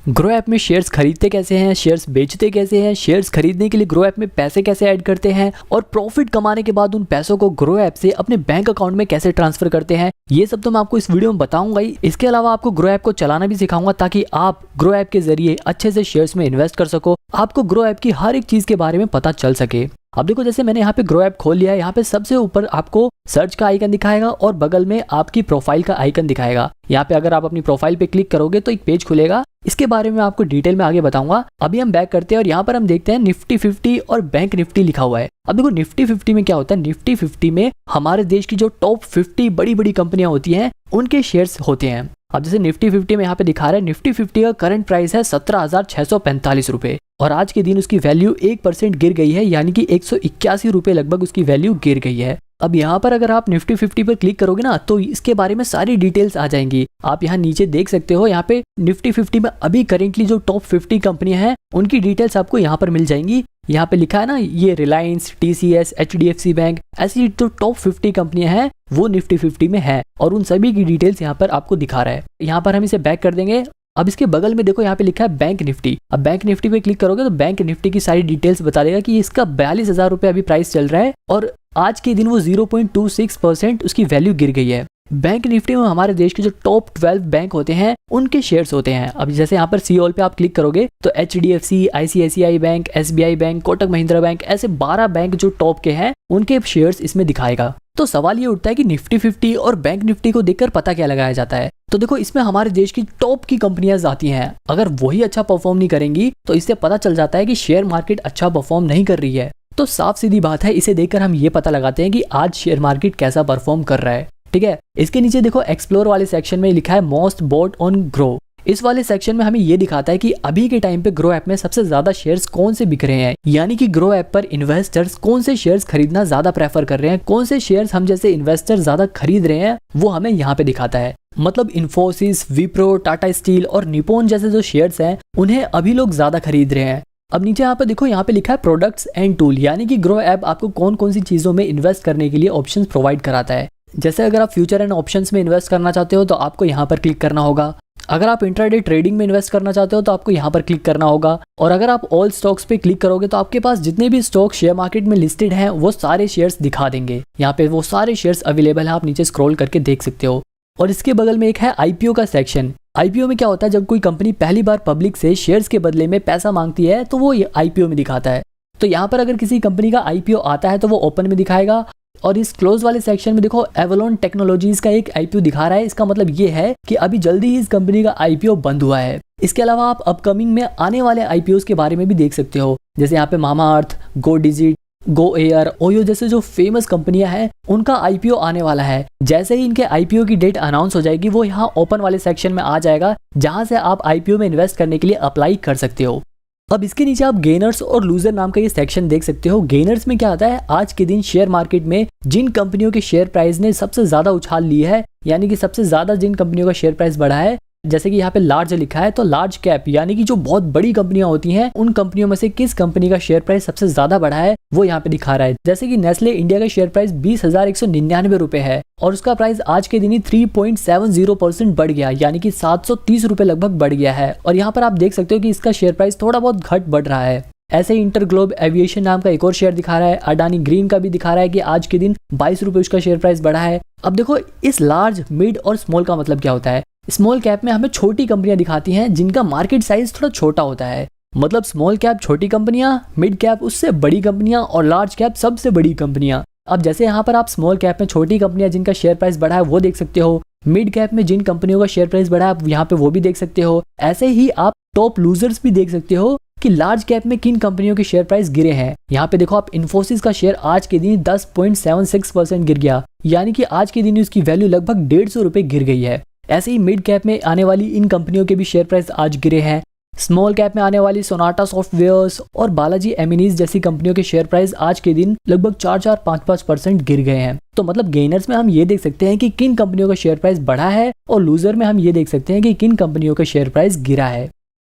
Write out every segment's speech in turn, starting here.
Grow app में shares खरीदते कैसे हैं, शेयर्स बेचते कैसे हैं, शेयर्स खरीदने के लिए ग्रो ऐप में पैसे कैसे ऐड करते हैं और प्रॉफिट कमाने के बाद उन पैसों को ग्रो ऐप से अपने बैंक अकाउंट में कैसे ट्रांसफर करते हैं, ये सब तो मैं आपको इस वीडियो में बताऊंगा ही। इसके अलावा आपको ग्रो ऐप को चलाना भी सिखाऊंगा ताकि आप ग्रो ऐप के जरिए अच्छे से शेयर्स में इन्वेस्ट कर सको, आपको ग्रो ऐप की हर एक चीज के बारे में पता चल सके। अब देखो, जैसे मैंने यहाँ पे ग्रो ऐप खोल लिया है, यहाँ पे सबसे ऊपर आपको सर्च का आइकन दिखाएगा और बगल में आपकी प्रोफाइल का आइकन दिखाएगा। यहाँ पे अगर आप अपनी प्रोफाइल पे क्लिक करोगे तो एक पेज खुलेगा, इसके बारे में आपको डिटेल में आगे बताऊंगा। अभी हम बैक करते हैं और यहाँ पर हम देखते हैं निफ्टी 50 और बैंक निफ्टी लिखा हुआ है। अब देखो निफ्टी 50 में क्या होता है, निफ्टी 50 में हमारे देश की जो टॉप 50 बड़ी बड़ी कंपनियां होती हैं उनके शेयर्स होते हैं। अब जैसे निफ्टी 50 में यहाँ पे दिखा रहा है, निफ्टी 50 का करंट प्राइस है 17,645 रुपए और आज के दिन उसकी वैल्यू 1% गिर गई है, यानी कि 181 रुपए लगभग उसकी वैल्यू गिर गई है। अब यहाँ पर अगर आप निफ्टी 50 पर क्लिक करोगे ना तो इसके बारे में सारी डिटेल्स आ जाएंगी। आप यहाँ नीचे देख सकते हो, यहाँ पे निफ्टी 50 में अभी करेंटली जो टॉप 50 कंपनियां हैं उनकी डिटेल्स आपको यहाँ पर मिल जाएंगी। यहाँ पे लिखा है ना, ये रिलायंस, TCS, HDFC बैंक, ऐसी जो टॉप 50 कंपनियां हैं वो निफ्टी 50 में है और उन सभी की डिटेल्स यहाँ पर आपको दिखा रहा है। यहाँ पर हम इसे बैक कर देंगे। अब इसके बगल में देखो, यहाँ पे लिखा है बैंक निफ्टी। अब बैंक निफ्टी पे क्लिक करोगे तो बैंक निफ्टी की सारी डिटेल्स बता देगा कि इसका 42,000 रुपए अभी प्राइस चल रहा है और आज के दिन वो 0.26% उसकी वैल्यू गिर गई है। बैंक निफ्टी में हमारे देश के जो टॉप 12 बैंक होते हैं उनके शेयर्स होते हैं। अब जैसे यहाँ पर सी ऑल पे आप क्लिक करोगे तो HDFC, ICICI bank, SBI bank, Kotak Mahindra bank, ऐसे 12 बैंक जो टॉप के हैं उनके शेयर्स इसमें दिखाएगा। तो सवाल ये उठता है कि निफ्टी 50 और बैंक निफ्टी को देखकर पता क्या लगाया जाता है। तो देखो, इसमें हमारे देश की टॉप की कंपनियां आती हैं। अगर वही अच्छा परफॉर्म नहीं करेंगी तो इससे पता चल जाता है कि शेयर मार्केट अच्छा परफॉर्म नहीं कर रही है। तो साफ सीधी बात है, इसे देखकर हम ये पता लगाते हैं कि आज शेयर मार्केट कैसा परफॉर्म कर रहा है। ठीक है, इसके नीचे देखो एक्सप्लोर वाले सेक्शन में लिखा है मोस्ट बॉट ऑन ग्रो। इस वाले सेक्शन में हमें ये दिखाता है कि अभी के टाइम पे ग्रो ऐप में सबसे ज्यादा शेयर्स कौन से बिक रहे हैं, यानी कि ग्रो ऐप पर इन्वेस्टर्स कौन से शेयर्स खरीदना ज्यादा प्रेफर कर रहे हैं, कौन से शेयर्स हम जैसे इन्वेस्टर ज्यादा खरीद रहे हैं, वो हमें यहाँ पे दिखाता है। मतलब इन्फोसिस, विप्रो, टाटा स्टील और निप्पॉन जैसे जो शेयर्स हैं उन्हें अभी लोग ज्यादा खरीद रहे हैं। अब नीचे यहाँ पे देखो, यहाँ पे लिखा है प्रोडक्ट्स एंड टूल, यानी कि ग्रो ऐप आपको कौन कौन सी चीजों में इन्वेस्ट करने के लिए ऑप्शंस प्रोवाइड कराता है। जैसे अगर आप फ्यूचर एंड ऑप्शंस में इन्वेस्ट करना चाहते हो तो आपको यहाँ पर क्लिक करना होगा। अगर आप इंट्राडे ट्रेडिंग में इन्वेस्ट करना चाहते हो तो आपको यहाँ पर क्लिक करना होगा। और अगर आप ऑल स्टॉक्स पे क्लिक करोगे तो आपके पास जितने भी स्टॉक शेयर मार्केट में लिस्टेड हैं वो सारे शेयर्स दिखा देंगे। यहाँ पे वो सारे शेयर्स अवेलेबल है, आप नीचे स्क्रॉल करके देख सकते हो। और इसके बगल में एक है IPO का सेक्शन। IPO में क्या होता है, जब कोई कंपनी पहली बार पब्लिक से शेयर्स के बदले में पैसा मांगती है तो वो ये IPO में दिखाता है। तो यहाँ पर अगर किसी कंपनी का IPO आता है तो वो ओपन में दिखाएगा। और इस क्लोज वाले सेक्शन में देखो एवलॉन टेक्नोलॉजीज का एक IPO दिखा रहा है। इसका मतलब ये है कि अभी जल्दी ही इस कंपनी का IPO बंद हुआ है। इसके अलावा आप अपकमिंग में आने वाले IPOs के बारे में भी देख सकते हो। जैसे यहाँ पे मामाअर्थ, गो डिजिट, गो एयर, ओयो जैसे जो फेमस कंपनियां हैं उनका IPO आने वाला है। जैसे ही इनके IPO की डेट अनाउंस हो जाएगी वो यहाँ ओपन वाले सेक्शन में आ जाएगा, जहां से आप IPO में इन्वेस्ट करने के लिए अप्लाई कर सकते हो। अब इसके नीचे आप गेनर्स और लूजर नाम का ये सेक्शन देख सकते हो। गेनर्स में क्या आता है, आज के दिन शेयर मार्केट में जिन कंपनियों के शेयर प्राइस ने सबसे ज्यादा उछाल ली है, यानी कि सबसे ज्यादा जिन कंपनियों का शेयर प्राइस बढ़ा है, जैसे कि यहाँ पे लार्ज लिखा है तो लार्ज कैप यानी कि जो बहुत बड़ी कंपनियां होती हैं उन कंपनियों में से किस कंपनी का शेयर प्राइस सबसे ज्यादा बढ़ा है वो यहाँ पे दिखा रहा है। जैसे कि नेस्ले इंडिया का शेयर प्राइस 20,199 रुपए है और उसका प्राइस आज के दिन ही 3.70% बढ़ गया, यानी कि 730 रुपए लगभग बढ़ गया है। और यहाँ पर आप देख सकते हो कि इसका शेयर प्राइस थोड़ा बहुत घट बढ़ रहा है। ऐसे ही इंटरग्लोब एविएशन नाम का एक और शेयर दिखा रहा है। अडानी ग्रीन का भी दिखा रहा है कि आज के दिन 22 रुपए उसका शेयर प्राइस बढ़ा है। अब देखो, इस लार्ज, मिड और स्मॉल का मतलब क्या होता है। स्मॉल कैप में हमें छोटी कंपनियां दिखाती हैं जिनका मार्केट साइज थोड़ा छोटा होता है। मतलब स्मॉल कैप छोटी कंपनियां, मिड कैप उससे बड़ी कंपनियां और लार्ज कैप सबसे बड़ी कंपनियां। अब जैसे यहाँ पर आप स्मॉल कैप में छोटी कंपनियां जिनका शेयर प्राइस बढ़ा है वो देख सकते हो। मिड कैप में जिन कंपनियों का शेयर प्राइस बढ़ा है आप यहाँ पे वो भी देख सकते हो। ऐसे ही आप टॉप लूजर्स भी देख सकते हो कि लार्ज कैप में किन कंपनियों के शेयर प्राइस गिरे हैं। यहाँ पे देखो आप इन्फोसिस का शेयर आज के दिन 10.76% गिर गया, यानी कि आज के दिन उसकी वैल्यू लगभग 150 रुपए गिर गई है। ऐसे ही मिड कैप में आने वाली इन कंपनियों के भी शेयर प्राइस आज गिरे हैं। स्मॉल कैप में आने वाली सोनाटा सॉफ्टवेयर्स और बालाजी एमिनीज जैसी कंपनियों के शेयर प्राइस आज के दिन लगभग 4-5% गिर गए हैं। तो मतलब गेनर्स में हम ये देख सकते हैं कि किन कंपनियों का शेयर प्राइस बढ़ा है और लूजर में हम ये देख सकते हैं कि किन कंपनियों का शेयर प्राइस गिरा है।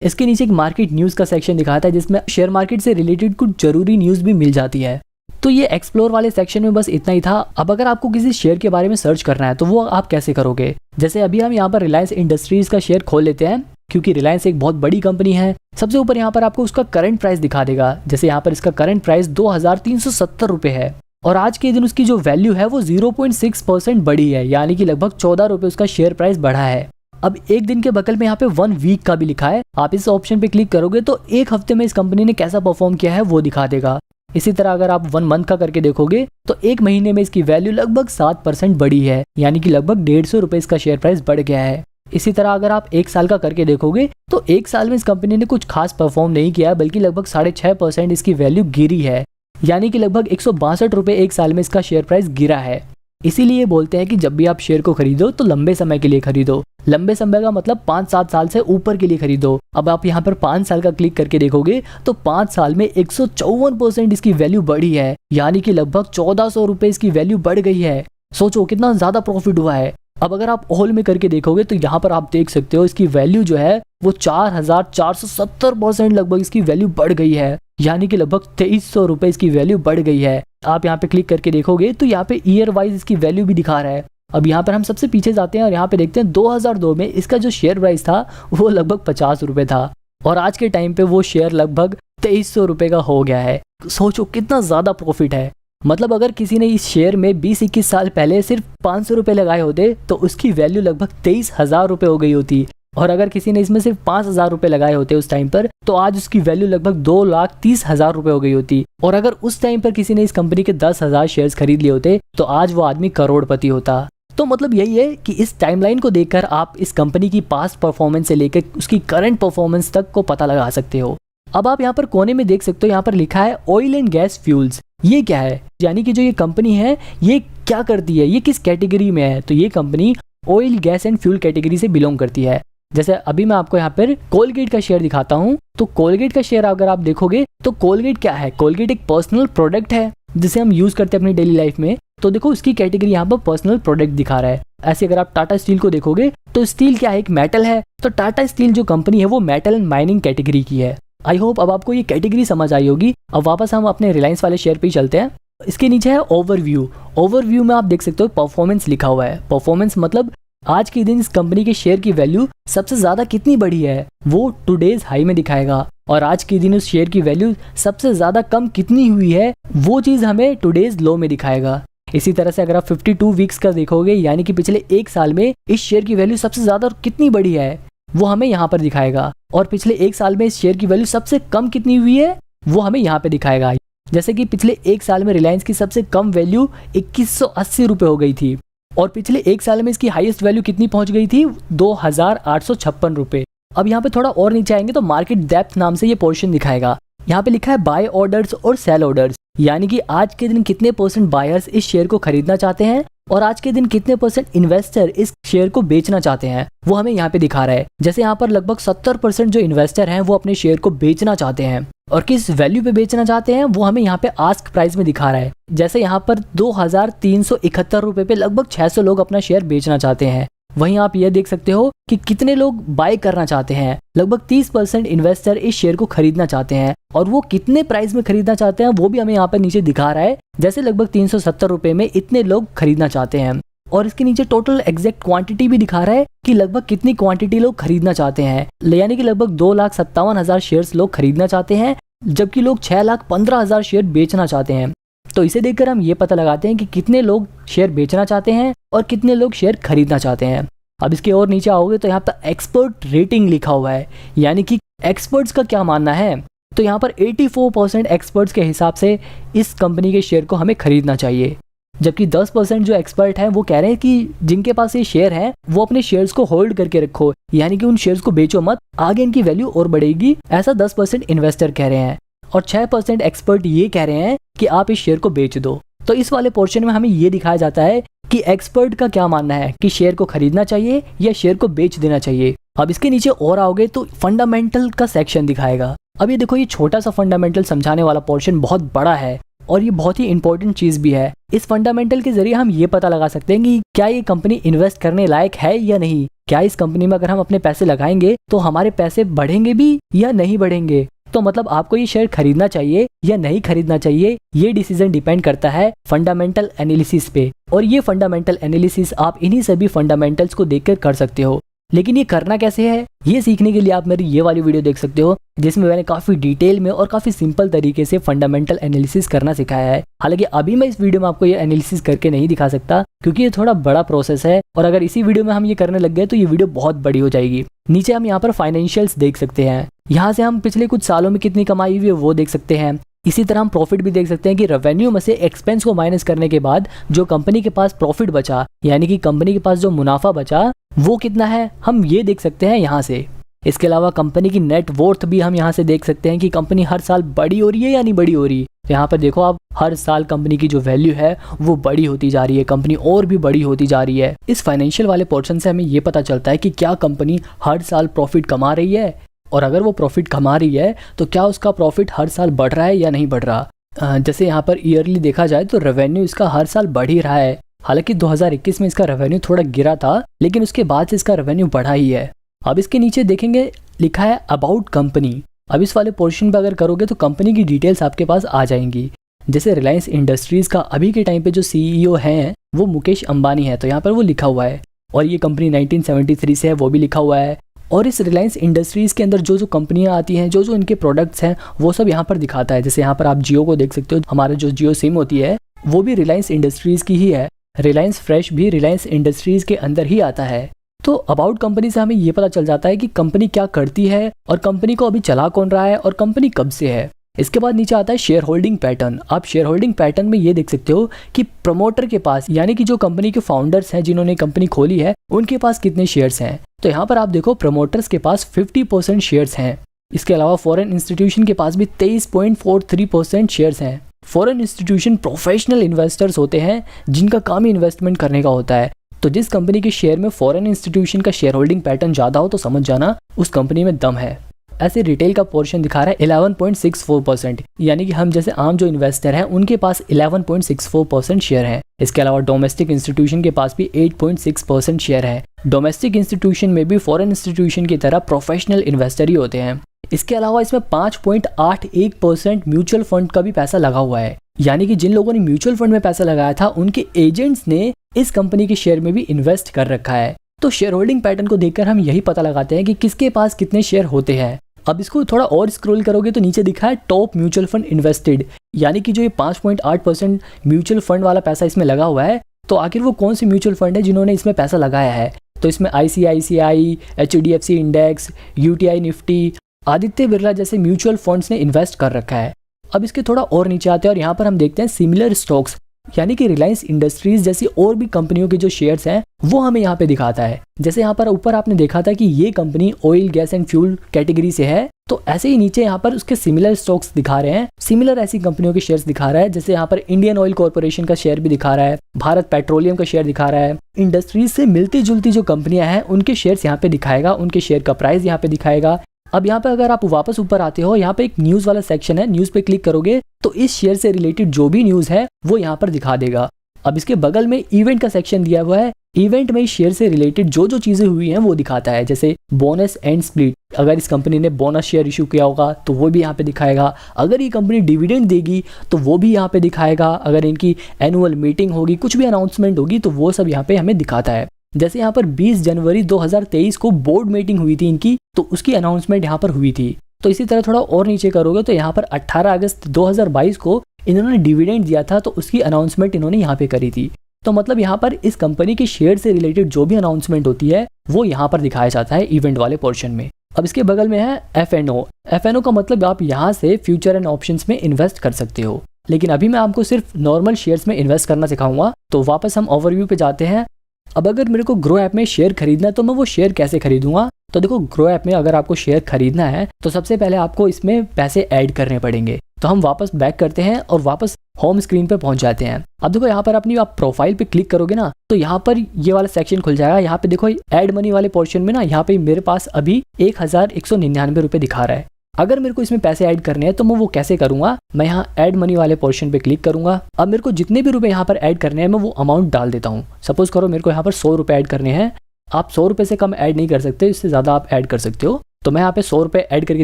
इसके नीचे एक मार्केट न्यूज का सेक्शन दिखाता है जिसमें शेयर मार्केट से रिलेटेड कुछ जरूरी न्यूज भी मिल जाती है। तो ये एक्सप्लोर वाले सेक्शन में बस इतना ही था। अब अगर आपको किसी शेयर के बारे में सर्च करना है तो वो आप कैसे करोगे। जैसे अभी हम यहाँ पर रिलायंस इंडस्ट्रीज का शेयर खोल लेते हैं क्योंकि रिलायंस एक बहुत बड़ी कंपनी है। सबसे ऊपर यहाँ पर आपको उसका करंट प्राइस दिखा देगा। जैसे यहाँ पर इसका करंट प्राइस 2370 रुपये है और आज के दिन उसकी जो वैल्यू है वो 0.6% बढ़ी है, यानी कि लगभग 14 रुपये उसका शेयर प्राइस बढ़ा है। अब एक दिन के बगल में यहाँ पे 1 वीक का भी लिखा है। आप इस ऑप्शन पे क्लिक करोगे तो एक हफ्ते में इस कंपनी ने कैसा परफॉर्म किया है वो दिखा देगा। इसी तरह अगर आप 1 मंथ का करके देखोगे तो एक महीने में इसकी वैल्यू लगभग 7% बढ़ी है, यानी कि लगभग 150 रुपये इसका शेयर प्राइस बढ़ गया है। इसी तरह अगर आप 1 साल का करके देखोगे तो 1 साल में इस कंपनी ने कुछ खास परफॉर्म नहीं किया है, बल्कि लगभग 6.5% इसकी वैल्यू गिरी है, यानी कि लगभग 162 रुपये 1 साल में इसका शेयर प्राइस गिरा है। इसीलिए बोलते हैं कि जब भी आप शेयर को खरीदो तो लंबे समय के लिए खरीदो। लंबे समय का मतलब 5-7 साल से ऊपर के लिए खरीदो। अब आप यहाँ पर 5 साल का क्लिक करके देखोगे तो 5 साल में 154% इसकी वैल्यू बढ़ी है, यानी कि लगभग 1400 रुपये इसकी वैल्यू बढ़ गई है। सोचो कितना ज्यादा प्रॉफिट हुआ है। अब अगर आप ऑल में करके देखोगे तो यहाँ पर आप देख सकते हो इसकी वैल्यू जो है वो 4470% लगभग इसकी वैल्यू बढ़ गई है, यानी कि लगभग 2300 रुपये इसकी वैल्यू बढ़ गई है। आप यहाँ पे क्लिक करके देखोगे तो यहाँ पे ईयर वाइज इसकी वैल्यू भी दिखा रहा है। अब यहाँ पर हम सबसे पीछे जाते हैं और यहाँ पे देखते हैं 2002 में इसका जो शेयर प्राइस था वो लगभग 50 रुपये था और आज के टाइम पे वो शेयर लगभग 2300 रुपये का हो गया है। सोचो कितना ज़्यादा प्रॉफिट है। मतलब अगर किसी ने इस शेयर में 20-21 साल पहले सिर्फ 500 रुपये लगाए होते तो उसकी वैल्यू लगभग 23,000 रुपये हो गई होती, और अगर किसी ने इसमें सिर्फ 5,000 रुपये लगाए होते उस टाइम पर तो आज उसकी वैल्यू लगभग 2,30,000 रुपये हो गई होती। और अगर उस टाइम पर किसी ने इस कंपनी के 10,000 शेयर्स खरीद लिए होते तो आज वो आदमी करोड़पति होता। तो मतलब यही है कि इस टाइमलाइन को देखकर आप इस कंपनी की पास्ट परफॉर्मेंस से लेकर उसकी करंट परफॉर्मेंस तक को पता लगा सकते हो। अब आप यहाँ पर कोने में देख सकते हो, यहाँ पर लिखा है ऑयल एंड गैस फ्यूल्स। ये क्या है, यानी कि जो ये कंपनी है ये क्या करती है, ये किस कैटेगरी में है। तो ये company oil gas and fuel category से बिलोंग करती है। जैसे अभी मैं आपको यहाँ पर कोलगेट का शेयर दिखाता हूँ। तो कोलगेट का शेयर अगर आप देखोगे तो कोलगेट क्या है, कोलगेट एक पर्सनल प्रोडक्ट है जिसे हम यूज करते हैं अपनी डेली लाइफ में। तो देखो उसकी कैटेगरी यहाँ पर पर्सनल प्रोडक्ट दिखा रहा है। ऐसे अगर आप टाटा स्टील को देखोगे तो स्टील क्या है, एक मेटल है। तो टाटा स्टील जो कंपनी है वो मेटल एंड माइनिंग कैटेगरी की है। आई होप अब आपको ये कैटेगरी समझ आई होगी। अब वापस हम अपने रिलायंस वाले शेयर पे ही चलते हैं। इसके नीचे है ओवरव्यू। ओवरव्यू में आप देख सकते हो परफॉर्मेंस लिखा हुआ है। परफॉर्मेंस मतलब आज के दिन इस कंपनी के शेयर की वैल्यू सबसे ज्यादा कितनी बढ़ी है वो टुडेज हाई में दिखाएगा, और आज के दिन उस शेयर की वैल्यू सबसे ज्यादा कम कितनी हुई है वो चीज हमें टुडेज लो में दिखाएगा। इसी तरह से अगर आप 52 वीक्स का देखोगे, यानी कि पिछले 1 साल में इस शेयर की वैल्यू सबसे ज्यादा कितनी बढ़ी है वो हमें यहाँ पर दिखाएगा, और पिछले 1 साल में इस शेयर की वैल्यू सबसे कम कितनी हुई है वो हमें यहाँ पे दिखाएगा। जैसे कि पिछले 1 साल में रिलायंस की सबसे कम वैल्यू 2180 रुपये हो गई थी, और पिछले 1 साल में इसकी हाईएस्ट वैल्यू कितनी पहुंच गई थी, 2856 रुपये। अब यहाँ पे थोड़ा और नीचे आएंगे तो मार्केट डेप्थ नाम से ये पोर्शन दिखाएगा। यहाँ पे लिखा है बाय ऑर्डर्स और सेल ऑर्डर्स, यानी कि आज के दिन कितने % बायर्स इस शेयर को खरीदना चाहते हैं और आज के दिन कितने % इन्वेस्टर इस शेयर को बेचना चाहते हैं वो हमें यहाँ पे दिखा रहा है। जैसे यहाँ पर लगभग 70% जो इन्वेस्टर हैं वो अपने शेयर को बेचना चाहते हैं, और किस वैल्यू पे बेचना चाहते हैं वो हमें यहाँ पे आस्क प्राइस में दिखा रहा है। जैसे यहाँ पर 2371 रुपये पे लगभग 600 लोग अपना शेयर बेचना चाहते हैं। वहीं आप ये देख सकते हो कि कितने लोग बाय करना चाहते हैं। लगभग 30% इन्वेस्टर इस शेयर को खरीदना चाहते हैं, और वो कितने प्राइस में खरीदना चाहते हैं वो भी हमें यहाँ पर नीचे दिखा रहा है। जैसे लगभग 370 रुपये में इतने लोग खरीदना चाहते हैं, और इसके नीचे टोटल एग्जैक्ट क्वांटिटी भी दिखा रहा है कि लगभग कितनी क्वांटिटी लोग खरीदना चाहते हैं, यानी कि लगभग 2,57,000 शेयर्स लोग खरीदना चाहते हैं, जबकि लोग 6,15,000 शेयर बेचना चाहते हैं। तो इसे देखकर हम ये पता लगाते हैं कि कितने लोग शेयर बेचना चाहते हैं और कितने लोग शेयर खरीदना चाहते हैं। अब इसके और नीचे आओगे तो यहाँ पर एक्सपर्ट रेटिंग लिखा हुआ है, यानी कि एक्सपर्ट्स का क्या मानना है। तो यहाँ पर 84% एक्सपर्ट्स के हिसाब से इस कंपनी के शेयर को हमें खरीदना चाहिए, जबकि 10% जो एक्सपर्ट हैं वो कह रहे हैं कि जिनके पास ये शेयर है वो अपने शेयर्स को होल्ड करके रखो, यानी कि उन शेयर्स को बेचो मत, आगे इनकी वैल्यू और बढ़ेगी, ऐसा 10% इन्वेस्टर कह रहे हैं, और 6% एक्सपर्ट ये कह रहे हैं कि आप इस शेयर को बेच दो। तो इस वाले पोर्शन में हमें ये दिखाया जाता है कि एक्सपर्ट का क्या मानना है कि शेयर को खरीदना चाहिए या शेयर को बेच देना चाहिए। अब इसके नीचे और आओगे तो फंडामेंटल का सेक्शन दिखाएगा। अब ये देखो, ये छोटा सा फंडामेंटल समझाने वाला पोर्शन बहुत बड़ा है और ये बहुत ही इंपॉर्टेंट चीज भी है। इस फंडामेंटल के जरिए हम ये पता लगा सकते हैं कि क्या ये कंपनी इन्वेस्ट करने लायक है या नहीं, क्या इस कंपनी में अगर हम अपने पैसे लगाएंगे तो हमारे पैसे बढ़ेंगे भी या नहीं बढ़ेंगे। तो मतलब आपको ये शेयर खरीदना चाहिए या नहीं खरीदना चाहिए, ये डिसीजन डिपेंड करता है फंडामेंटल एनालिसिस पे, और ये फंडामेंटल एनालिसिस आप इन्हीं सभी फंडामेंटल्स को देखकर कर सकते हो। लेकिन ये करना कैसे है, ये सीखने के लिए आप मेरी ये वाली वीडियो देख सकते हो, जिसमें मैंने काफी डिटेल में और काफी सिंपल तरीके से फंडामेंटल एनालिसिस करना सिखाया है। हालांकि अभी मैं इस वीडियो में आपको ये एनालिसिस करके नहीं दिखा सकता, क्योंकि ये थोड़ा बड़ा प्रोसेस है, और अगर इसी वीडियो में हम ये करने लग गए तो ये वीडियो बहुत बड़ी हो जाएगी। नीचे हम यहाँ पर फाइनेंशियल्स देख सकते हैं, यहाँ से हम पिछले कुछ सालों में कितनी कमाई हुई है वो देख सकते हैं। इसी तरह हम प्रॉफिट भी देख सकते हैं कि रेवेन्यू में से एक्सपेंस को माइनस करने के बाद जो कंपनी के पास प्रॉफिट बचा, यानी कि कंपनी के पास जो मुनाफा बचा वो कितना है, हम ये देख सकते हैं यहाँ से। इसके अलावा कंपनी की नेट वर्थ भी हम यहाँ से देख सकते हैं कि कंपनी हर साल बड़ी हो रही है या नहीं बड़ी हो रही। तो यहाँ पर देखो आप, हर साल कंपनी की जो वैल्यू है वो बड़ी होती जा रही है, कंपनी और भी बड़ी होती जा रही है। इस फाइनेंशियल वाले पोर्शन से हमें ये पता चलता है कि क्या कंपनी हर साल प्रॉफिट कमा रही है, और अगर वो प्रॉफिट कमा रही है तो क्या उसका प्रॉफिट हर साल बढ़ रहा है या नहीं बढ़ रहा। जैसे यहाँ पर ईयरली देखा जाए तो रेवेन्यू इसका हर साल बढ़ ही रहा है। हालांकि 2021 में इसका रेवेन्यू थोड़ा गिरा था, लेकिन उसके बाद से इसका रेवेन्यू बढ़ा ही है। अब इसके नीचे देखेंगे लिखा है अबाउट कंपनी। अब इस वाले पोर्शन पर अगर करोगे तो कंपनी की डिटेल्स आपके पास आ जाएंगी। जैसे रिलायंस इंडस्ट्रीज का अभी के टाइम पे जो सीईओ हैं वो मुकेश अंबानी है, तो यहाँ पर वो लिखा हुआ है, और ये कंपनी 1973 से है वो भी लिखा हुआ है। और इस रिलायंस इंडस्ट्रीज़ के अंदर जो जो कंपनियां आती हैं, जो जो इनके प्रोडक्ट्स हैं वो सब यहाँ पर दिखाता है। जैसे यहाँ पर आप जियो को देख सकते हो, हमारा जो जियो सिम होती है वो भी रिलायंस इंडस्ट्रीज़ की ही है। रिलायंस फ्रेश भी रिलायंस इंडस्ट्रीज़ के अंदर ही आता है। तो अबाउट कंपनी से हमें ये पता चल जाता है कि कंपनी क्या करती है, और कंपनी को अभी चला कौन रहा है, और कंपनी कब से है। इसके बाद नीचे आता है शेयर होल्डिंग पैटर्न। आप शेयर होल्डिंग पैटर्न में ये देख सकते हो कि प्रमोटर के पास, यानी कि जो कंपनी के फाउंडर्स हैं जिन्होंने कंपनी खोली है, उनके पास कितने शेयर्स हैं। तो यहाँ पर आप देखो प्रमोटर्स के पास 50% शेयर्स हैं। इसके अलावा फॉरेन इंस्टीट्यूशन के पास भी 23.43% शेयर्स हैं। फॉरेन इंस्टीट्यूशन प्रोफेशनल इन्वेस्टर्स होते हैं जिनका काम ही इन्वेस्टमेंट करने का होता है। तो जिस कंपनी के शेयर में फॉरेन इंस्टीट्यूशन का शेयर होल्डिंग पैटर्न ज़्यादा हो तो समझ जाना उस कंपनी में दम है। ऐसे रिटेल का पोर्शन दिखा रहा है 11.64%, यानी कि हम जैसे आम जो इन्वेस्टर हैं उनके पास 11.64% शेयर है। इसके अलावा डोमेस्टिक इंस्टीट्यूशन के पास भी 8.6% शेयर है। डोमेस्टिक इंस्टीट्यूशन में भी फॉरेन इंस्टीट्यूशन की तरह प्रोफेशनल इन्वेस्टर ही होते हैं। इसके अलावा इसमें 5.81% म्यूचुअल फंड का भी पैसा लगा हुआ है, यानी कि जिन लोगों ने म्यूचुअल फंड में पैसा लगाया था उनके एजेंट्स ने इस कंपनी के शेयर में भी इन्वेस्ट कर रखा है। तो शेयर होल्डिंग पैटर्न को देखकर हम यही पता लगाते हैं कि किसके पास कितने शेयर होते हैं। अब इसको थोड़ा और स्क्रॉल करोगे तो नीचे दिखा है टॉप म्यूचुअल फंड इन्वेस्टेड, यानी कि जो ये 5.8% म्यूचुअल फंड वाला पैसा इसमें लगा हुआ है, तो आखिर वो कौन सी म्यूचुअल फंड है जिन्होंने इसमें पैसा लगाया है। तो इसमें ICICI, HDFC index, UTI Nifty, Aditya Birla जैसे म्यूचुअल फंड्स ने इन्वेस्ट कर रखा है। अब इसके थोड़ा और नीचे आते हैं और यहाँ पर हम देखते हैं सिमिलर स्टॉक्स, यानी कि रिलायंस इंडस्ट्रीज जैसी और भी कंपनियों के जो शेयर्स हैं वो हमें यहाँ पे दिखाता है। जैसे यहाँ पर ऊपर आपने देखा था कि ये company oil gas and fuel category से है, तो ऐसे ही नीचे यहाँ पर उसके सिमिलर स्टॉक्स दिखा रहे हैं, सिमिलर ऐसी कंपनियों के शेयर्स दिखा रहा है। जैसे यहाँ पर इंडियन ऑयल कॉर्पोरेशन का शेयर भी दिखा रहा है, भारत पेट्रोलियम का शेयर दिखा रहा है। इंडस्ट्रीज से मिलती जुलती जो कंपनियां हैं उनके शेयर्स यहाँ पे दिखाएगा, उनके शेयर का प्राइस यहाँ पे दिखाएगा। अब यहाँ पे अगर आप वापस ऊपर आते हो, यहाँ पे एक न्यूज वाला सेक्शन है, न्यूज पे क्लिक करोगे तो इस शेयर से रिलेटेड जो भी न्यूज है वो यहाँ पर दिखा देगा। अब इसके बगल में इवेंट का सेक्शन दिया हुआ है, इवेंट में शेयर से रिलेटेड जो जो चीजें हुई हैं वो दिखाता है। जैसे बोनस एंड स्प्लिट, अगर इस कंपनी ने बोनस शेयर इशू किया होगा तो वो भी यहाँ पे दिखाएगा। अगर ये कंपनी डिविडेंड देगी तो वो भी यहाँ पे दिखाएगा। अगर इनकी एनुअल मीटिंग होगी, कुछ भी अनाउंसमेंट होगी तो वो सब यहाँ पे हमें दिखाता है। जैसे यहाँ पर 20 जनवरी 2023 को बोर्ड मीटिंग हुई थी इनकी, तो उसकी अनाउंसमेंट यहाँ पर हुई थी। तो इसी तरह थोड़ा और नीचे करोगे तो यहाँ पर 18 अगस्त 2022 को इन्होंने डिविडेंड दिया था, तो उसकी अनाउंसमेंट इन्होंने यहाँ पे करी थी। तो मतलब यहाँ पर इस कंपनी के शेयर से रिलेटेड जो भी अनाउंसमेंट होती है वो यहाँ पर दिखाया जाता है इवेंट वाले पोर्शन में। अब इसके बगल में है FNO। FNO का मतलब आप यहाँ से फ्यूचर एंड ऑप्शंस में इन्वेस्ट कर सकते हो, लेकिन अभी मैं आपको सिर्फ नॉर्मल शेयर्स में इन्वेस्ट करना सिखाऊंगा। तो वापस हम ओवरव्यू पे जाते हैं। अब अगर मेरे को ग्रो ऐप में शेयर खरीदना है तो मैं वो शेयर कैसे खरीदूंगा। तो देखो, ग्रो ऐप में अगर आपको शेयर खरीदना है तो सबसे पहले आपको इसमें पैसे ऐड करने पड़ेंगे। तो हम वापस बैक करते हैं और वापस होम स्क्रीन पे पहुंच जाते हैं। अब देखो यहाँ पर अपनी आप प्रोफाइल पे क्लिक करोगे ना तो यहाँ पर ये वाला सेक्शन खुल जाएगा। यहाँ पे देखो ऐड मनी वाले पोर्शन में ना, यहाँ पे मेरे पास अभी 1199 रुपये दिखा रहा है। अगर मेरे को इसमें पैसे ऐड करने हैं तो मैं वो कैसे करूंगा, मैं यहाँ ऐड मनी वाले पोर्शन पे क्लिक करूंगा। अब मेरे को जितने भी रुपए यहाँ पर ऐड करने हैं मैं वो अमाउंट डाल देता हूँ। सपोज करो मेरे को यहाँ पर 100 रुपये ऐड करने हैं। आप 100 रुपये से कम ऐड नहीं कर सकते, इससे ज़्यादा आप ऐड कर सकते हो। तो मैं यहाँ पे 100 रुपये ऐड करके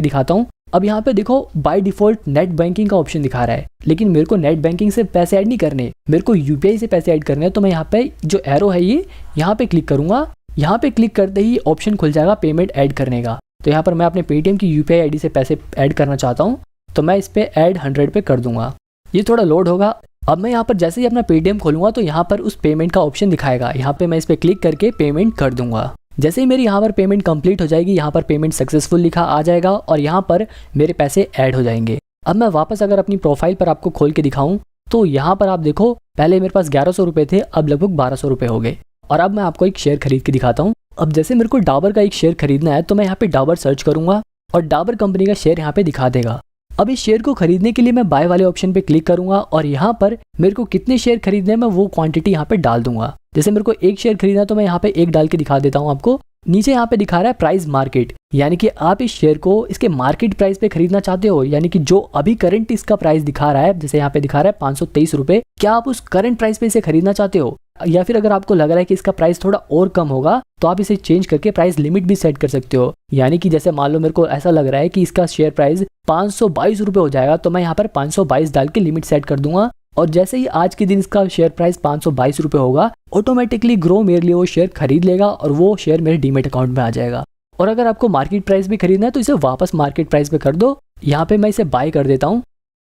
दिखाता हूँ। अब यहाँ पे देखो बाय डिफॉल्ट नेट बैंकिंग का ऑप्शन दिखा रहा है, लेकिन मेरे को नेट बैंकिंग से पैसे ऐड नहीं करने, मेरे को UPI से पैसे ऐड करने हैं। तो मैं यहाँ पे जो एरो है ये यहाँ पे क्लिक करूंगा यहाँ पे क्लिक करते ही ऑप्शन खुल जाएगा पेमेंट ऐड करने का। तो यहाँ पर मैं अपने पेटीएम की यूपीआई आईडी से पैसे ऐड करना चाहता हूँ, तो मैं इस पर ऐड 100 पे कर दूंगा। ये थोड़ा लोड होगा। अब मैं यहाँ पर जैसे ही अपना पेटीएम खोलूंगा तो यहाँ पर उस पेमेंट का ऑप्शन दिखाएगा। यहाँ पे मैं इस पर क्लिक करके पेमेंट कर दूंगा। जैसे ही मेरी यहाँ पर पेमेंट कंप्लीट हो जाएगी, यहाँ पर पेमेंट सक्सेसफुल लिखा आ जाएगा और यहाँ पर मेरे पैसे ऐड हो जाएंगे। अब मैं वापस अगर अपनी प्रोफाइल पर आपको खोल के दिखाऊं तो यहाँ पर आप देखो, पहले मेरे पास 1100 रुपये थे, अब लगभग 1200 रुपये हो गए। और अब मैं आपको एक शेयर खरीद के दिखाता हूँ। अब जैसे मेरे को डाबर का एक शेयर खरीदना है तो मैं यहाँ पे डाबर सर्च करूंगा और डाबर कंपनी का शेयर यहाँ पे दिखा देगा। अब इस शेयर को खरीदने के लिए मैं बाय वाले ऑप्शन पे क्लिक करूंगा और यहाँ पर मेरे को कितने शेयर खरीदने हैं मैं वो क्वांटिटी यहाँ पे डाल दूंगा। जैसे मेरे को एक शेयर खरीदना है तो मैं यहाँ पे एक डाल के दिखा देता हूँ आपको। नीचे यहाँ पे दिखा रहा है प्राइस मार्केट, यानी कि आप इस शेयर को इसके मार्केट प्राइस पे खरीदना चाहते हो, यानी कि जो अभी करंट इसका प्राइस दिखा रहा है, जैसे यहाँ पे दिखा रहा है 523 रुपये, क्या आप उस करंट प्राइस पे इसे खरीदना चाहते हो? या फिर अगर आपको लग रहा है कि इसका प्राइस थोड़ा और कम होगा तो आप इसे चेंज करके प्राइस लिमिट भी सेट कर सकते हो। यानी कि जैसे मान लो मेरे को ऐसा लग रहा है कि इसका शेयर प्राइस 522 रुपये हो जाएगा, तो मैं यहाँ पर 522 डाल के लिमिट सेट कर दूंगा। और जैसे ही आज के दिन इसका शेयर प्राइस 522 रुपये होगा, ऑटोमेटिकली ग्रो मेरे लिए वो शेयर खरीद लेगा और वो शेयर मेरे डीमेट अकाउंट में आ जाएगा। और अगर आपको मार्केट प्राइस भी खरीदना है तो इसे वापस मार्केट प्राइस पे कर दो। यहाँ पे मैं इसे बाय कर देता हूँ।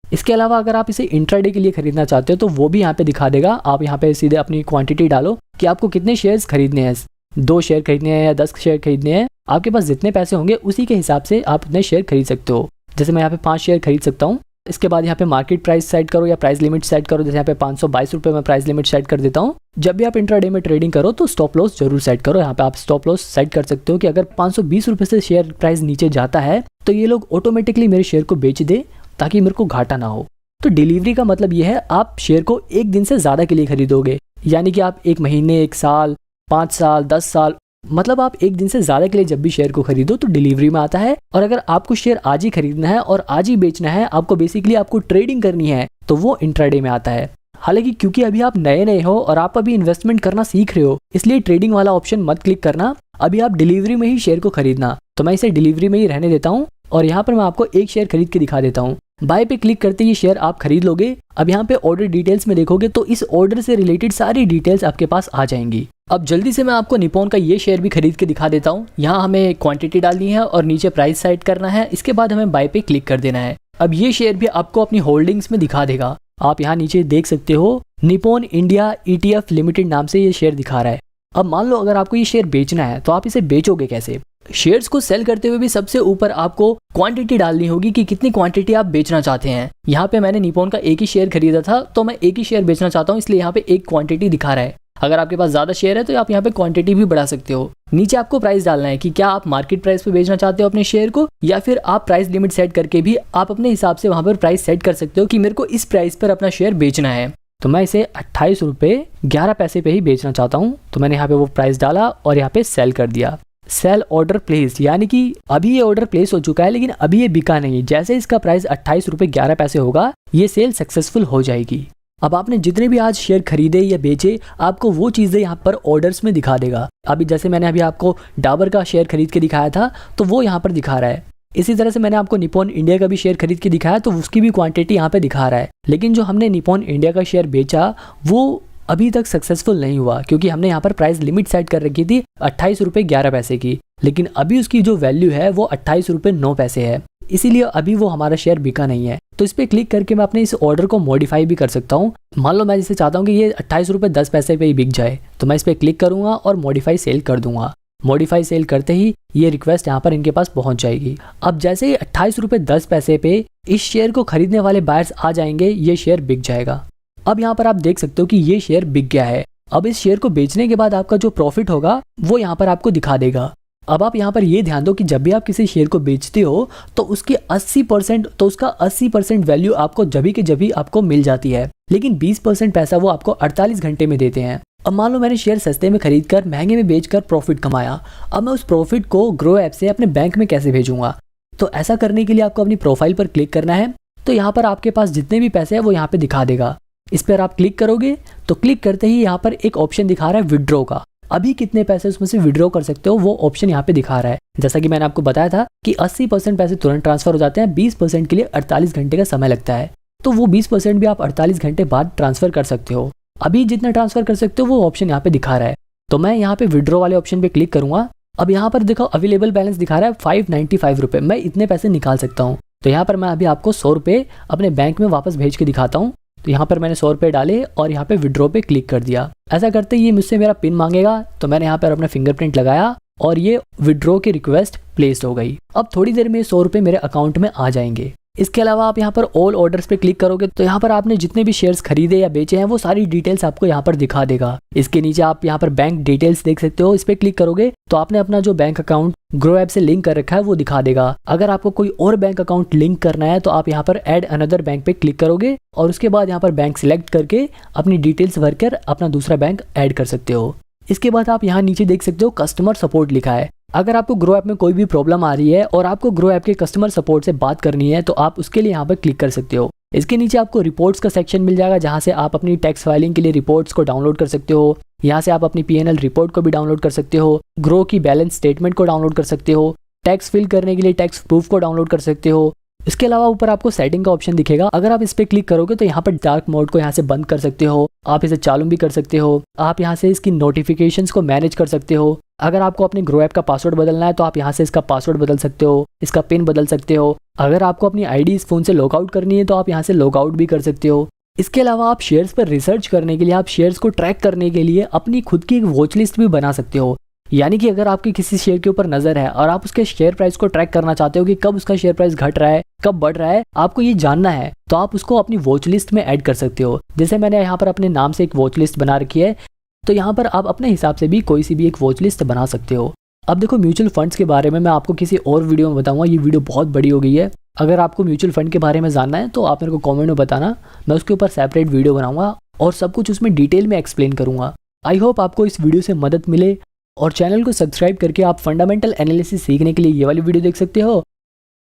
इसके अलावा अगर आप इसे इंट्राडे के लिए खरीदना चाहते हो तो वो भी यहाँ पे दिखा देगा। आप यहाँ पे सीधे अपनी क्वांटिटी डालो कि आपको कितने शेयर्स खरीदने हैं, 2 शेयर खरीदने हैं या 10 शेयर खरीदने हैं। आपके पास जितने पैसे होंगे उसी के हिसाब से आप उतने शेयर खरीद सकते हो। जैसे मैं यहाँ पे 5 शेयर खरीद सकता हूँ। इसके बाद यहाँ पे मार्केट प्राइस सेट करो या प्राइस लिमिट सेट करो। जैसे यहाँ पे 522 रुपये में प्राइस लिमिट सेट कर देता हूँ। जब भी आप इंट्राडे में ट्रेडिंग करो तो स्टॉप लॉस जरूर सेट करो। यहाँ पे आप स्टॉप लॉस सेट कर सकते हो कि अगर 520 रुपये से शेयर प्राइस नीचे जाता है तो ये लोग ऑटोमेटिकली मेरे शेयर को बेच दे ताकि मेरे को घाटा ना हो। तो डिलीवरी का मतलब ये है, आप शेयर को एक दिन से ज़्यादा के लिए खरीदोगे, यानी कि आप 1 महीने, 1 साल, 5 साल, 10 साल, मतलब आप एक दिन से ज़्यादा के लिए जब भी शेयर को खरीदो तो डिलीवरी में आता है। और अगर आपको शेयर आज ही खरीदना है और आज ही बेचना है, आपको बेसिकली आपको ट्रेडिंग करनी है, तो वो इंट्राडे में आता है। हालांकि क्योंकि अभी आप नए हो और आप अभी इन्वेस्टमेंट करना सीख रहे हो, इसलिए ट्रेडिंग वाला ऑप्शन मत क्लिक करना। अभी आप डिलीवरी में ही शेयर को खरीदना। तो मैं इसे डिलीवरी में ही रहने देता हूँ और यहाँ पर मैं आपको एक शेयर खरीद के दिखा देता हूँ। बाय पे क्लिक करते ही शेयर आप खरीद लोगे। अब यहाँ पे ऑर्डर डिटेल्स में देखोगे तो इस ऑर्डर से रिलेटेड सारी डिटेल्स आपके पास आ जाएंगी। अब जल्दी से मैं आपको निप्पॉन का ये शेयर भी खरीद के दिखा देता हूँ। यहाँ हमें क्वांटिटी डालनी है और नीचे प्राइस सेट करना है। इसके बाद हमें बाय पे क्लिक कर देना है। अब ये शेयर भी आपको अपनी होल्डिंग्स में दिखा देगा। आप यहाँ नीचे देख सकते हो, निप्पॉन इंडिया ETF लिमिटेड नाम से ये शेयर दिखा रहा है। अब मान लो अगर आपको ये शेयर बेचना है तो आप इसे बेचोगे कैसे? शेयर्स को सेल करते हुए भी सबसे ऊपर आपको क्वांटिटी डालनी होगी कि कितनी क्वांटिटी आप बेचना चाहते हैं। यहाँ पे मैंने निप्पॉन का एक ही शेयर खरीदा था तो मैं एक ही शेयर बेचना चाहता हूँ, इसलिए यहाँ पे एक क्वांटिटी दिखा रहा है। अगर आपके पास ज्यादा शेयर है तो आप यहाँ पे क्वांटिटी भी बढ़ा सकते हो। नीचे आपको प्राइस डालना है कि क्या आप मार्केट प्राइस पे बेचना चाहते हो अपने शेयर को, या फिर आप प्राइस लिमिट सेट करके भी आप अपने हिसाब से वहां पर प्राइस सेट कर सकते हो कि मेरे को इस प्राइस पर अपना शेयर बेचना है। तो मैं इसे 28 रुपये 11 पैसे पे ही बेचना चाहता हूँ। तो मैंने यहाँ पे वो प्राइस डाला और यहाँ पे सेल कर दिया। सेल ऑर्डर प्लेस, यानी कि अभी ये ऑर्डर प्लेस हो चुका है लेकिन अभी ये बिका नहीं। जैसे इसका प्राइस 28 रुपये 11 पैसे होगा, ये सेल सक्सेसफुल हो जाएगी। अब आपने जितने भी आज शेयर खरीदे या बेचे, आपको वो चीज़ें यहाँ पर ऑर्डर्स में दिखा देगा। अभी जैसे मैंने अभी आपको डाबर का शेयर खरीद के दिखाया था तो वो यहाँ पर दिखा रहा है। इसी तरह से मैंने आपको निप्पॉन इंडिया का भी शेयर खरीद के दिखाया तो उसकी भी क्वांटिटी यहाँ पे दिखा रहा है। लेकिन जो हमने निप्पॉन इंडिया का शेयर बेचा वो अभी तक सक्सेसफुल नहीं हुआ, क्योंकि हमने यहाँ पर प्राइस लिमिट सेट कर रखी थी 28 रुपये 11 पैसे की, लेकिन अभी उसकी जो वैल्यू है वो 28 रुपये 9 पैसे है। इसीलिए अभी वो हमारा शेयर बिका नहीं है। तो इस पर क्लिक करके मैं अपने इस ऑर्डर को मॉडिफाई भी कर सकता हूँ। मान लो मैं जैसे चाहता हूँ कि ये 28 रुपये 10 पैसे पे ही बिक जाए, तो मैं इस पर क्लिक करूंगा और मॉडिफाई सेल कर दूंगा। मॉडिफाई सेल करते ही ये रिक्वेस्ट यहाँ पर इनके पास पहुंच जाएगी। अब जैसे ही 28 रुपये 10 पैसे पे इस शेयर को खरीदने वाले बायर्स आ जाएंगे, ये शेयर बिक जाएगा। अब यहाँ पर आप देख सकते हो कि ये शेयर बिक गया है। अब इस शेयर को बेचने के बाद आपका जो प्रॉफिट होगा वो यहाँ पर आपको दिखा देगा। अब आप यहाँ पर ये ध्यान दो कि जब भी आप किसी शेयर को बेचते हो तो उसकी 80% तो उसका 80% वैल्यू आपको जभी के जभी आपको मिल जाती है, लेकिन 20% पैसा वो आपको 48 घंटे में देते हैं। अब मान लो मैंने शेयर सस्ते में खरीद कर महंगे में बेचकर प्रॉफिट कमाया। अब मैं उस प्रॉफिट को ग्रो ऐप से अपने बैंक में कैसे भेजूंगा? तो ऐसा करने के लिए आपको अपनी प्रोफाइल पर क्लिक करना है। तो यहाँ पर आपके पास जितने भी पैसे हैं वो यहाँ पे दिखा देगा। इस पर आप क्लिक करोगे तो क्लिक करते ही यहाँ पर एक ऑप्शन दिखा रहा है विड्रॉ का। अभी कितने पैसे उसमें से विड्रॉ कर सकते हो वो ऑप्शन यहाँ पे दिखा रहा है। जैसा कि मैंने आपको बताया था कि 80% पैसे तुरंत ट्रांसफर हो जाते हैं, 20% के लिए 48 घंटे का समय लगता है। तो वो 20% भी आप 48 घंटे बाद ट्रांसफर कर सकते हो। अभी जितना ट्रांसफर कर सकते हो वो ऑप्शन यहाँ पे दिखा रहा है। तो मैं यहाँ पे विड्रॉ वाले ऑप्शन पे क्लिक करूंगा। अब यहाँ पर देखो अवेलेबल बैलेंस दिखा रहा है 595 रुपये, मैं इतने पैसे निकाल सकता हूँ। तो यहाँ पर मैं अभी आपको 100 रुपये अपने बैंक में वापस भेज के दिखाता हूँ। तो यहाँ पर मैंने 100 रुपये डाले और यहाँ पे विड्रॉ पे क्लिक कर दिया। ऐसा करते ये मुझसे मेरा पिन मांगेगा, तो मैंने यहाँ पर अपना फिंगरप्रिंट लगाया और ये विड्रॉ की रिक्वेस्ट प्लेस्ड हो गई। अब थोड़ी देर में 100 रुपये मेरे अकाउंट में आ जाएंगे। इसके अलावा आप यहाँ पर ऑल ऑर्डर्स पे क्लिक करोगे तो यहाँ पर आपने जितने भी शेयर्स खरीदे या बेचे हैं वो सारी डिटेल्स आपको यहाँ पर दिखा देगा। इसके नीचे आप यहाँ पर बैंक डिटेल्स देख सकते हो, इस पे क्लिक करोगे तो आपने अपना जो बैंक अकाउंट ग्रो ऐप से लिंक कर रखा है वो दिखा देगा। अगर आपको कोई और बैंक अकाउंट लिंक करना है तो आप यहाँ पर ऐड अनदर बैंक पे क्लिक करोगे और उसके बाद यहाँ पर बैंक सिलेक्ट करके अपनी डिटेल्स भरकर अपना दूसरा बैंक ऐड कर सकते हो। इसके बाद आप यहाँ नीचे देख सकते हो कस्टमर सपोर्ट लिखा है। अगर आपको ग्रो ऐप में कोई भी प्रॉब्लम आ रही है और आपको ग्रो ऐप के कस्टमर सपोर्ट से बात करनी है तो आप उसके लिए यहाँ पर क्लिक कर सकते हो। इसके नीचे आपको रिपोर्ट्स का सेक्शन मिल जाएगा जहाँ से आप अपनी टैक्स फाइलिंग के लिए रिपोर्ट्स को डाउनलोड कर सकते हो। यहाँ से आप अपनी PNL रिपोर्ट को भी डाउनलोड कर सकते हो, ग्रो की बैलेंस स्टेटमेंट को डाउनलोड कर सकते हो, टैक्स फिल करने के लिए टैक्स प्रूफ को डाउनलोड कर सकते हो। इसके अलावा ऊपर आपको सेटिंग का ऑप्शन दिखेगा, अगर आप इस पे क्लिक करोगे तो यहाँ पर डार्क मोड को यहाँ से बंद कर सकते हो, आप इसे चालू भी कर सकते हो। आप यहाँ से इसकी नोटिफिकेशंस को मैनेज कर सकते हो। अगर आपको अपने ग्रो ऐप का पासवर्ड बदलना है तो आप यहाँ से इसका पासवर्ड बदल सकते हो, इसका पिन बदल सकते हो। अगर आपको अपनी आईडी इस फोन से लॉगआउट करनी है तो आप यहाँ से लॉगआउट भी कर सकते हो। इसके अलावा आप शेयर्स पर रिसर्च करने के लिए, आप शेयर्स को ट्रैक करने के लिए अपनी खुद की एक वॉच लिस्ट भी बना सकते हो। यानी कि अगर आपकी किसी शेयर के ऊपर नजर है और आप उसके शेयर प्राइस को ट्रैक करना चाहते हो कि कब उसका शेयर प्राइस घट रहा है, कब बढ़ रहा है, आपको ये जानना है तो आप उसको अपनी वॉच लिस्ट में ऐड कर सकते हो। जैसे मैंने यहाँ पर अपने नाम से एक वॉच लिस्ट बना रखी है, तो यहाँ पर आप अपने हिसाब से भी कोई सी भी एक वॉच लिस्ट बना सकते हो। अब देखो म्यूचुअल फंड्स के बारे में मैं आपको किसी और वीडियो में बताऊंगा, ये वीडियो बहुत बड़ी हो गई है। अगर आपको म्यूचुअल फंड के बारे में जानना है तो आप मेरे को कमेंट में बताना, मैं उसके ऊपर सेपरेट वीडियो बनाऊंगा और सब कुछ उसमें डिटेल में एक्सप्लेन करूंगा। आई होप आपको इस वीडियो से मदद मिले और चैनल को सब्सक्राइब करके आप फंडामेंटल एनालिसिस सीखने के लिए ये वाली वीडियो देख सकते हो।